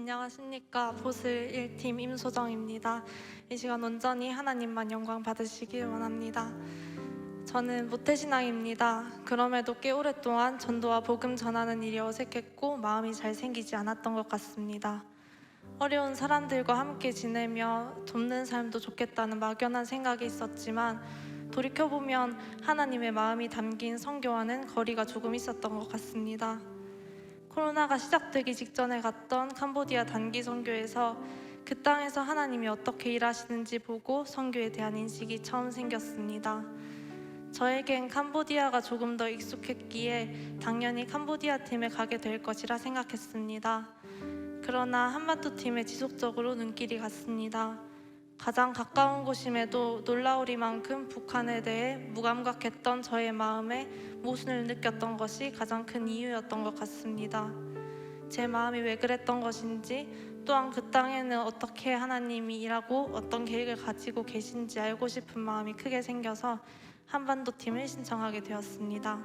안녕하십니까. 보슬 1팀 임소정입니다. 이 시간 온전히 하나님만 영광 받으시길 원합니다. 저는 모태신앙입니다. 그럼에도 꽤 오랫동안 전도와 복음 전하는 일이 어색했고 마음이 잘 생기지 않았던 것 같습니다. 어려운 사람들과 함께 지내며 돕는 삶도 좋겠다는 막연한 생각이 있었지만 돌이켜보면 하나님의 마음이 담긴 선교와는 거리가 조금 있었던 것 같습니다. 코로나가 시작되기 직전에 갔던 캄보디아 단기 선교에서 그 땅에서 하나님이 어떻게 일하시는지 보고 선교에 대한 인식이 처음 생겼습니다. 저에겐 캄보디아가 조금 더 익숙했기에 당연히 캄보디아 팀에 가게 될 것이라 생각했습니다. 그러나 한반도 팀에 지속적으로 눈길이 갔습니다. 가장 가까운 곳임에도 놀라우리만큼 북한에 대해 무감각했던 저의 마음에 모순을 느꼈던 것이 가장 큰 이유였던 것 같습니다. 제 마음이 왜 그랬던 것인지, 또한 그 땅에는 어떻게 하나님이 일하고 어떤 계획을 가지고 계신지 알고 싶은 마음이 크게 생겨서 한반도 팀을 신청하게 되었습니다.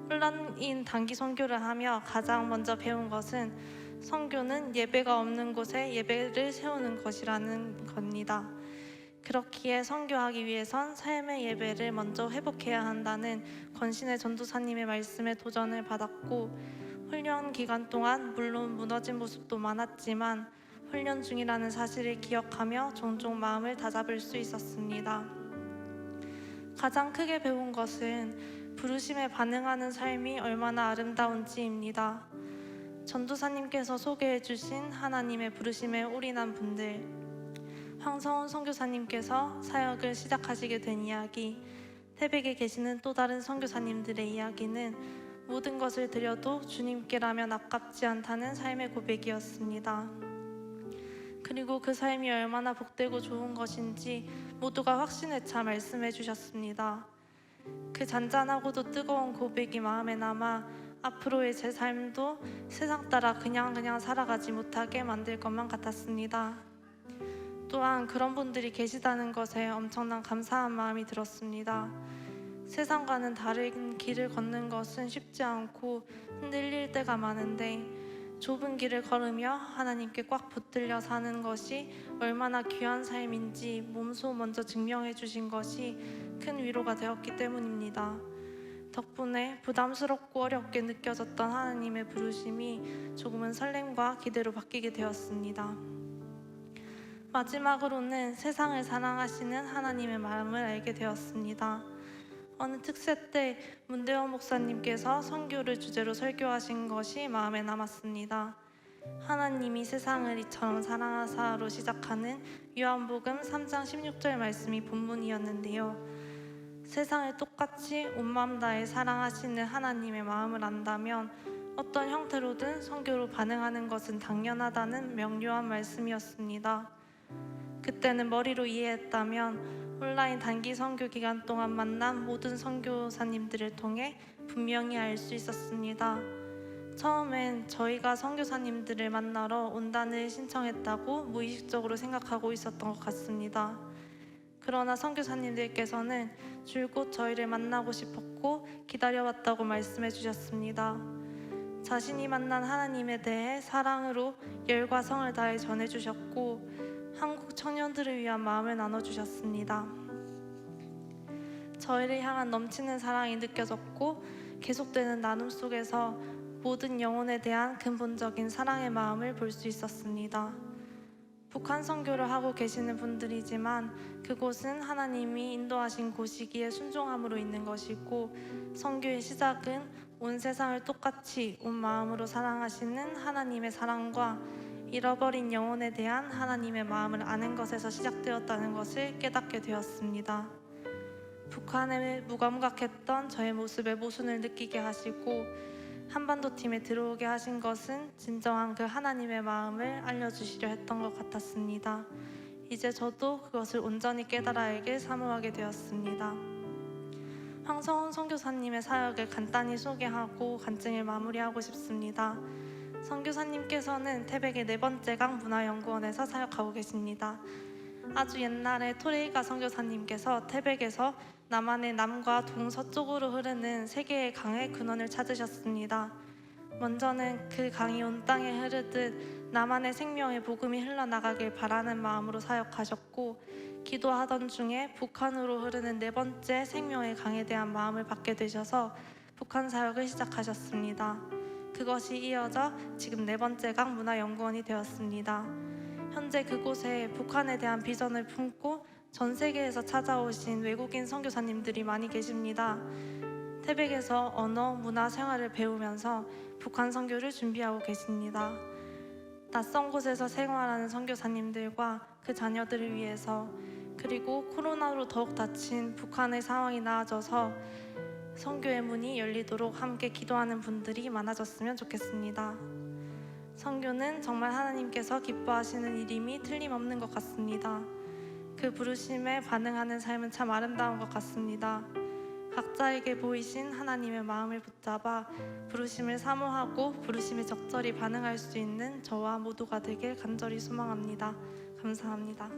혼란인 단기 선교를 하며 가장 먼저 배운 것은 선교는 예배가 없는 곳에 예배를 세우는 것이라는 겁니다. 그렇기에 선교하기 위해선 삶의 예배를 먼저 회복해야 한다는 권신의 전도사님의 말씀에 도전을 받았고, 훈련 기간 동안 물론 무너진 모습도 많았지만 훈련 중이라는 사실을 기억하며 종종 마음을 다잡을 수 있었습니다. 가장 크게 배운 것은 부르심에 반응하는 삶이 얼마나 아름다운지입니다. 전도사님께서 소개해 주신 하나님의 부르심에 올인한 분들, 황성훈 선교사님께서 사역을 시작하시게 된 이야기, 태백에 계시는 또 다른 선교사님들의 이야기는 모든 것을 드려도 주님께라면 아깝지 않다는 삶의 고백이었습니다. 그리고 그 삶이 얼마나 복되고 좋은 것인지 모두가 확신에 차 말씀해 주셨습니다. 그 잔잔하고도 뜨거운 고백이 마음에 남아 앞으로의 제 삶도 세상 따라 그냥 살아가지 못하게 만들 것만 같았습니다. 또한 그런 분들이 계시다는 것에 엄청난 감사한 마음이 들었습니다. 세상과는 다른 길을 걷는 것은 쉽지 않고 흔들릴 때가 많은데 좁은 길을 걸으며 하나님께 꽉 붙들려 사는 것이 얼마나 귀한 삶인지 몸소 먼저 증명해 주신 것이 큰 위로가 되었기 때문입니다. 덕분에 부담스럽고 어렵게 느껴졌던 하나님의 부르심이 조금은 설렘과 기대로 바뀌게 되었습니다. 마지막으로는 세상을 사랑하시는 하나님의 마음을 알게 되었습니다. 어느 특세 때 문대원 목사님께서 선교를 주제로 설교하신 것이 마음에 남았습니다. 하나님이 세상을 이처럼 사랑하사로 시작하는 요한복음 3장 16절 말씀이 본문이었는데요. 세상을 똑같이 온 마음 다해 사랑하시는 하나님의 마음을 안다면 어떤 형태로든 선교로 반응하는 것은 당연하다는 명료한 말씀이었습니다. 그때는 머리로 이해했다면 온라인 단기 선교 기간 동안 만난 모든 선교사님들을 통해 분명히 알 수 있었습니다. 처음엔 저희가 선교사님들을 만나러 온단을 신청했다고 무의식적으로 생각하고 있었던 것 같습니다. 그러나 선교사님들께서는 줄곧 저희를 만나고 싶었고 기다려왔다고 말씀해 주셨습니다. 자신이 만난 하나님에 대해 사랑으로 열과 성을 다해 전해주셨고 한국 청년들을 위한 마음을 나눠주셨습니다. 저희를 향한 넘치는 사랑이 느껴졌고 계속되는 나눔 속에서 모든 영혼에 대한 근본적인 사랑의 마음을 볼 수 있었습니다. 북한 선교를 하고 계시는 분들이지만 그곳은 하나님이 인도하신 곳이기에 순종함으로 있는 것이고, 선교의 시작은 온 세상을 똑같이 온 마음으로 사랑하시는 하나님의 사랑과 잃어버린 영혼에 대한 하나님의 마음을 아는 것에서 시작되었다는 것을 깨닫게 되었습니다. 북한에 무감각했던 저의 모습에 모순을 느끼게 하시고 한반도 팀에 들어오게 하신 것은 진정한 그 하나님의 마음을 알려주시려 했던 것 같았습니다. 이제 저도 그것을 온전히 깨달아 알길 사모하게 되었습니다. 황성훈 선교사님의 사역을 간단히 소개하고 간증을 마무리하고 싶습니다. 선교사님께서는 태백의 4번째 강 문화연구원에서 사역하고 계십니다. 아주 옛날에 토레이가 선교사님께서 태백에서 남한의 남과 동서쪽으로 흐르는 3개의 강의 근원을 찾으셨습니다. 먼저는 그 강이 온 땅에 흐르듯 나만의 생명의 복음이 흘러나가길 바라는 마음으로 사역하셨고, 기도하던 중에 북한으로 흐르는 네 번째 생명의 강에 대한 마음을 받게 되셔서 북한 사역을 시작하셨습니다. 그것이 이어져 지금 네 번째 강 문화연구원이 되었습니다. 현재 그곳에 북한에 대한 비전을 품고 전 세계에서 찾아오신 외국인 선교사님들이 많이 계십니다. 태백에서 언어, 문화, 생활을 배우면서 북한 선교를 준비하고 계십니다. 낯선 곳에서 생활하는 선교사님들과 그 자녀들을 위해서, 그리고 코로나로 더욱 다친 북한의 상황이 나아져서 선교의 문이 열리도록 함께 기도하는 분들이 많아졌으면 좋겠습니다. 선교는 정말 하나님께서 기뻐하시는 일임이 틀림없는 것 같습니다. 그 부르심에 반응하는 삶은 참 아름다운 것 같습니다. 각자에게 보이신 하나님의 마음을 붙잡아 부르심을 사모하고 부르심에 적절히 반응할 수 있는 저와 모두가 되길 간절히 소망합니다. 감사합니다.